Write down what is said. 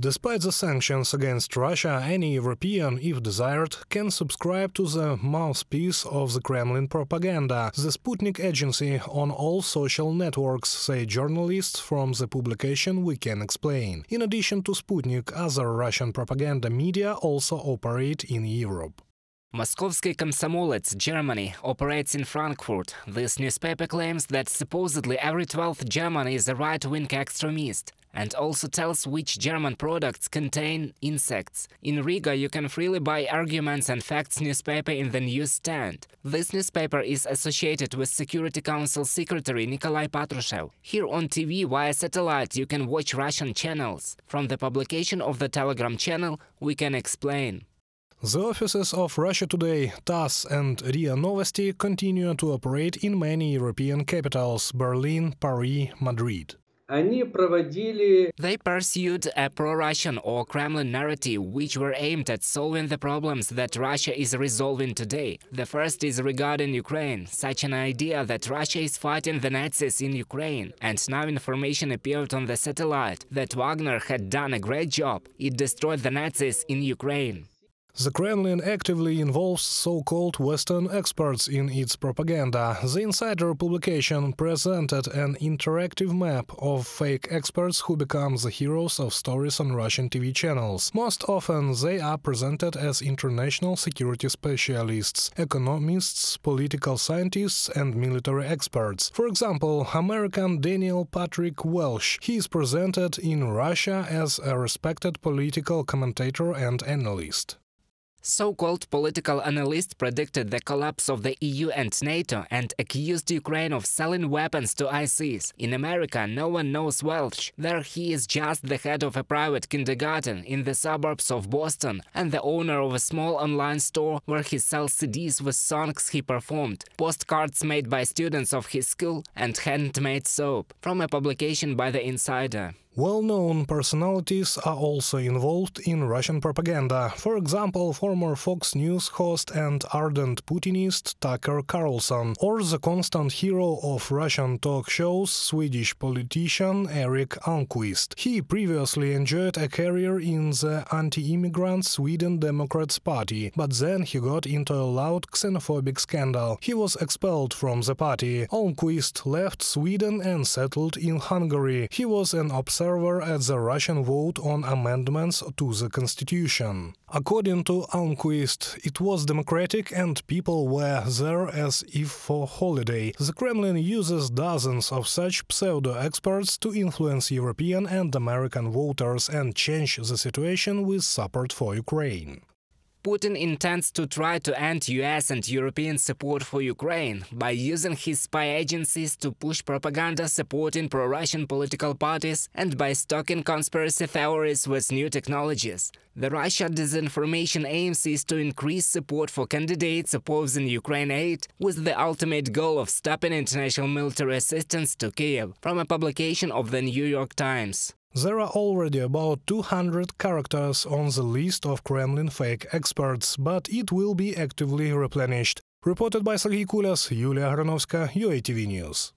Despite the sanctions against Russia, any European, if desired, can subscribe to the mouthpiece of the Kremlin propaganda, the Sputnik agency, on all social networks, say journalists from the publication We Can Explain. In addition to Sputnik, other Russian propaganda media also operate in Europe. Moskovsky Komsomolets, Germany, operates in Frankfurt. This newspaper claims that supposedly every 12th German is a right-wing extremist, and also tells which German products contain insects. In Riga, you can freely buy Arguments and Facts newspaper in the newsstand. This newspaper is associated with Security Council Secretary Nikolai Patrushev. Here on TV via satellite you can watch Russian channels. From the publication of the Telegram channel, We Can Explain. The offices of Russia Today, TASS and RIA Novosti continue to operate in many European capitals – Berlin, Paris, Madrid. They pursued a pro-Russian or Kremlin narrative which were aimed at solving the problems that Russia is resolving today. The first is regarding Ukraine, such an idea that Russia is fighting the Nazis in Ukraine. And now information appeared on the satellite that Wagner had done a great job. It destroyed the Nazis in Ukraine. The Kremlin actively involves so-called Western experts in its propaganda. The Insider publication presented an interactive map of fake experts who become the heroes of stories on Russian TV channels. Most often they are presented as international security specialists, economists, political scientists and military experts. For example, American Daniel Patrick Welsh. He is presented in Russia as a respected political commentator and analyst. So-called political analyst predicted the collapse of the EU and NATO and accused Ukraine of selling weapons to ISIS. In America, no one knows Welsh. There he is just the head of a private kindergarten in the suburbs of Boston and the owner of a small online store where he sells CDs with songs he performed, postcards made by students of his school and handmade soap. From a publication by The Insider. Well-known personalities are also involved in Russian propaganda. For example, former Fox News host and ardent Putinist Tucker Carlson, or the constant hero of Russian talk shows, Swedish politician Erik Almqvist. He previously enjoyed a career in the anti-immigrant Sweden Democrats Party, but then he got into a loud xenophobic scandal. He was expelled from the party. Almqvist left Sweden and settled in Hungary. He was an observer at the Russian vote on amendments to the constitution. According to Almqvist, it was democratic and people were there as if for holiday. The Kremlin uses dozens of such pseudo-experts to influence European and American voters and change the situation with support for Ukraine. Putin intends to try to end US and European support for Ukraine by using his spy agencies to push propaganda supporting pro-Russian political parties and by stocking conspiracy theories with new technologies. The Russia disinformation aims is to increase support for candidates opposing Ukraine aid with the ultimate goal of stopping international military assistance to Kiev, from a publication of the New York Times. There are already about 200 characters on the list of Kremlin fake experts, but it will be actively replenished. Reported by Sergei Kulias, Yulia Agranovska, UATV News.